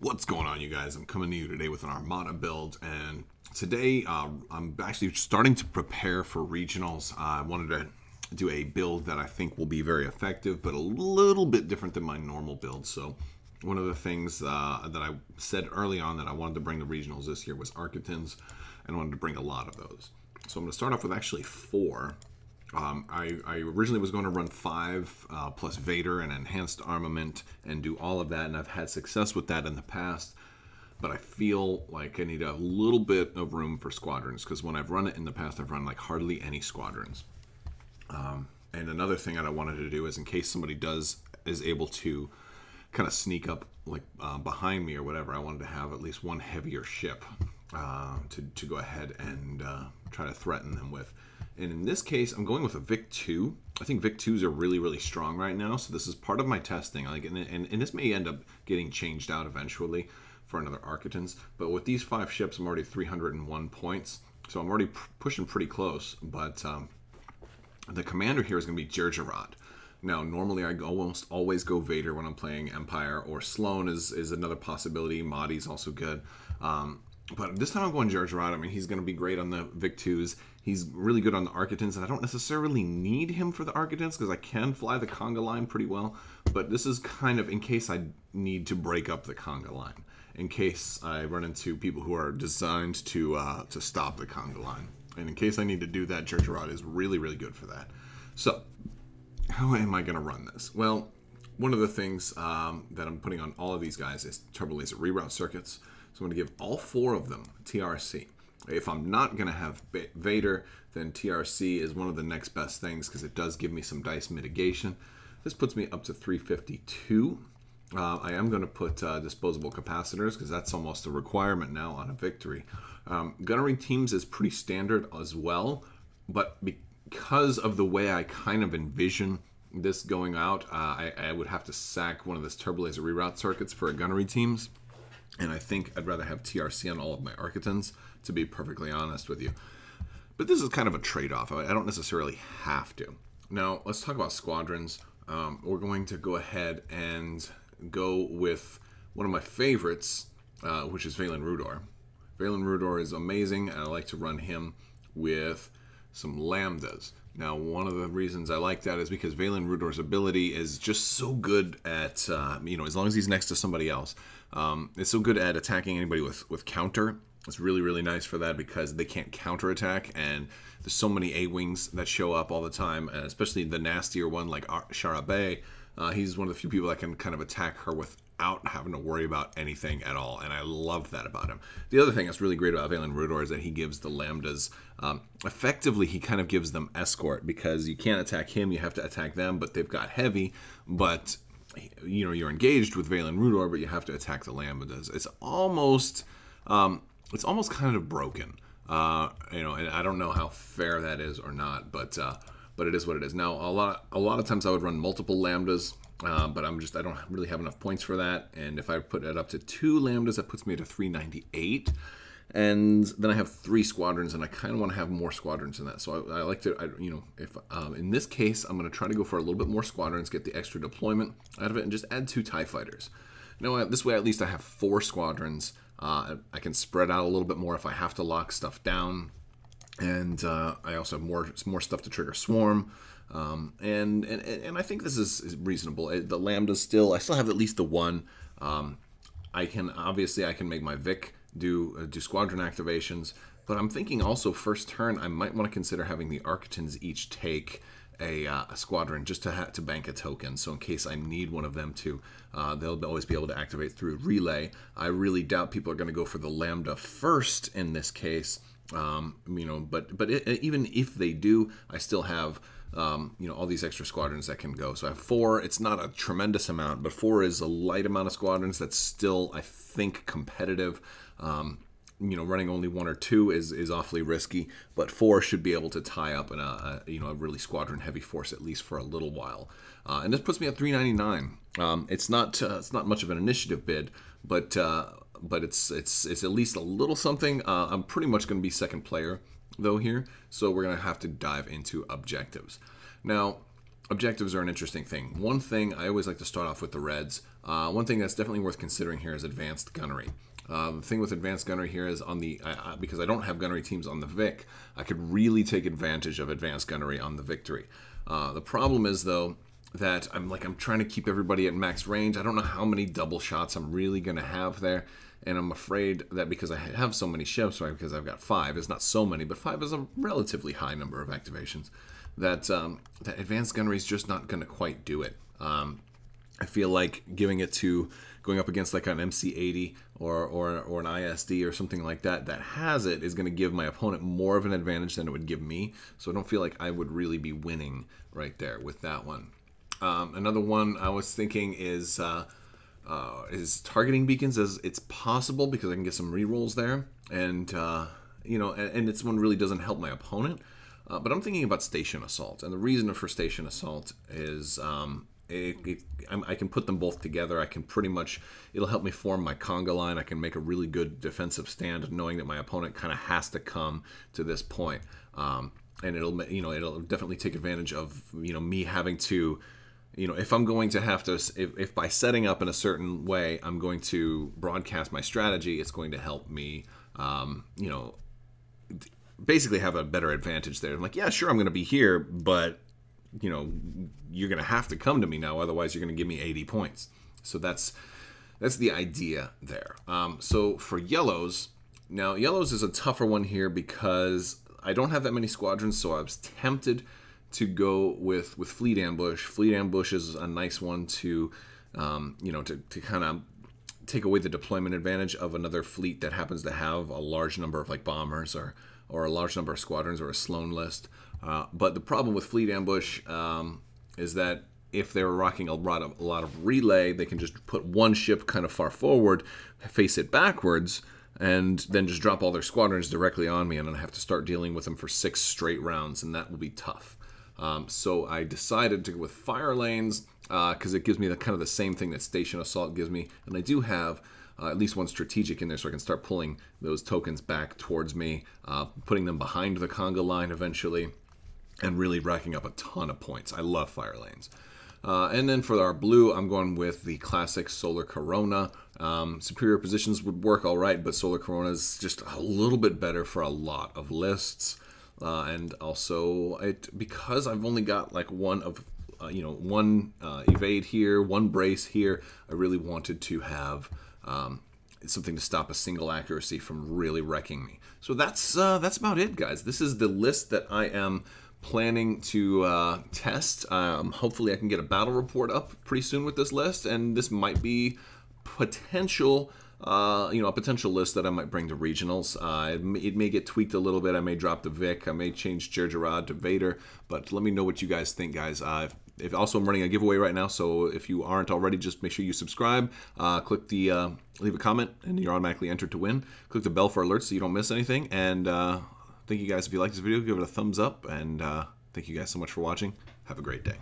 What's going on, you guys? I'm coming to you today with an Armada build, and today I'm actually starting to prepare for regionals. I wanted to do a build that I think will be very effective, but a little bit different than my normal build. So one of the things that I said early on that I wanted to bring to regionals this year was Arquitens, and I wanted to bring a lot of those. So I'm going to start off with actually 4. I originally was going to run 5 plus Vader and enhanced armament and do all of that, and I've had success with that in the past, but I feel like I need a little bit of room for squadrons, because when I've run it in the past, I've run like hardly any squadrons. And another thing that I wanted to do is, in case somebody is able to kind of sneak up like behind me or whatever, I wanted to have at least one heavier ship to go ahead and try to threaten them with. And in this case, I'm going with a Vic 2. I think Vic 2s are really, really strong right now. So this is part of my testing. And this may end up getting changed out eventually for another Arquitens. But with these 5 ships, I'm already 301 points. So I'm already pushing pretty close. But the commander here is going to be Jerjerrod. Now, normally I almost always go Vader when I'm playing Empire, or Sloan is another possibility. Mahdi's also good. But this time I'm going Jerjerrod. I mean, he's going to be great on the Vic 2s. He's really good on the Arquitens, and I don't necessarily need him for the Arquitens because I can fly the conga line pretty well. But this is kind of in case I need to break up the conga line, in case I run into people who are designed to stop the conga line. And in case I need to do that, Jerjerrod is really, really good for that. So, how am I going to run this? Well, one of the things that I'm putting on all of these guys is turbo laser reroute circuits. So I'm going to give all 4 of them TRC. If I'm not going to have Vader, then TRC is one of the next best things because it does give me some dice mitigation. This puts me up to 352. I am going to put disposable capacitors because that's almost a requirement now on a victory. Gunnery teams is pretty standard as well, but because of the way I kind of envision this going out, I would have to sack one of this turbo laser reroute circuits for a gunnery teams. And I think I'd rather have TRC on all of my Arquitens, to be perfectly honest with you. But this is kind of a trade-off. I don't necessarily have to. Now, let's talk about squadrons. We're going to go ahead and go with one of my favorites, which is Valen Rudor. Valen Rudor is amazing, and I like to run him with some lambdas. Now, one of the reasons I like that is because Valen Rudor's ability is just so good at, as long as he's next to somebody else, it's so good at attacking anybody with counter. It's really, really nice for that because they can't counterattack, and there's so many A-Wings that show up all the time, and especially the nastier one like Shara. He's one of the few people that can kind of attack her without having to worry about anything at all, and I love that about him. The other thing that's really great about Valen Rudor is that he gives the lambdas, effectively he kind of gives them escort, because you can't attack him, you have to attack them, but they've got heavy, but you're engaged with Valen Rudor, but you have to attack the lambdas. It's almost kind of broken, and I don't know how fair that is or not, but it is what it is. Now, a lot of times I would run multiple lambdas, but I don't really have enough points for that. And if I put it up to 2 lambdas, that puts me to 398. And then I have 3 squadrons, and I kind of want to have more squadrons than that. So I like to, if in this case, I'm going to try to go for a little bit more squadrons, get the extra deployment out of it, and just add 2 TIE fighters. Now, this way, at least I have 4 squadrons. I can spread out a little bit more if I have to lock stuff down. And I also have more stuff to trigger swarm, and I think this is reasonable. The lambdas I still have at least the 1. I can make my Vic do squadron activations, but I'm thinking also first turn I might want to consider having the Arquitens each take a squadron just to bank a token. So in case I need one of them to, they'll always be able to activate through relay. I really doubt people are going to go for the lambda first in this case. But even if they do, I still have all these extra squadrons that can go. So I have 4. It's not a tremendous amount, but 4 is a light amount of squadrons that's still, I think, competitive. Running only 1 or 2 is awfully risky, but 4 should be able to tie up in a really squadron heavy force, at least for a little while. And this puts me at 399. It's not much of an initiative bid, but it's at least a little something. I'm pretty much going to be second player though here, so we're going to have to dive into objectives. Now, objectives are an interesting thing. One thing, I always like to start off with the reds. One thing that's definitely worth considering here is advanced gunnery. The thing with advanced gunnery here is on the, because I don't have gunnery teams on the Vic, I could really take advantage of advanced gunnery on the Victory. The problem is though, that I'm trying to keep everybody at max range. I don't know how many double shots I'm really going to have there. And I'm afraid that because I have so many ships, right, because I've got 5, it's not so many, but 5 is a relatively high number of activations, that that advanced gunnery is just not going to quite do it. I feel like giving it to going up against like an MC80 or an ISD or something like that that has it is going to give my opponent more of an advantage than it would give me. So I don't feel like I would really be winning right there with that one. Another one I was thinking is targeting beacons, as it's possible because I can get some rerolls there, and you know, and this one really doesn't help my opponent. But I'm thinking about station assault, and the reason for station assault is I can put them both together. I can pretty much, it'll help me form my conga line. I can make a really good defensive stand, knowing that my opponent kind of has to come to this point, and it'll, you know, it'll definitely take advantage of, you know, me having to. You know, if I'm going to have to, if by setting up in a certain way, I'm going to broadcast my strategy, it's going to help me, you know, basically have a better advantage there. I'm like, yeah, sure, I'm going to be here, but, you know, you're going to have to come to me now, otherwise you're going to give me 80 points. So that's the idea there. So for yellows, now yellows is a tougher one here because I don't have that many squadrons, so I was tempted to go with fleet ambush. Fleet ambush is a nice one to, you know, to kind of take away the deployment advantage of another fleet that happens to have a large number of like bombers or a large number of squadrons or a Sloan list. But the problem with fleet ambush is that if they're rocking a lot of relay, they can just put one ship kind of far forward, face it backwards, and then just drop all their squadrons directly on me, and then I have to start dealing with them for 6 straight rounds, and that will be tough. So I decided to go with fire lanes because it gives me the kind of the same thing that station assault gives me, and I do have at least one strategic in there, so I can start pulling those tokens back towards me, putting them behind the conga line eventually, and really racking up a ton of points. I love fire lanes. And then for our blue, I'm going with the classic Solar Corona. Superior positions would work all right, but Solar Corona is just a little bit better for a lot of lists. And also, because I've only got like one evade here, one brace here, I really wanted to have something to stop a single accuracy from really wrecking me. So that's about it, guys. This is the list that I am planning to test. Hopefully I can get a battle report up pretty soon with this list, and this might be potential, a potential list that I might bring to regionals. It may get tweaked a little bit. I may drop the Vic. I may change Gergerad to Vader, but let me know what you guys think, guys. If also I'm running a giveaway right now, so if you aren't already, just make sure you subscribe. Click the leave a comment, and you're automatically entered to win. Click the bell for alerts so you don't miss anything. And thank you guys. If you like this video, give it a thumbs up, and thank you guys so much for watching. Have a great day.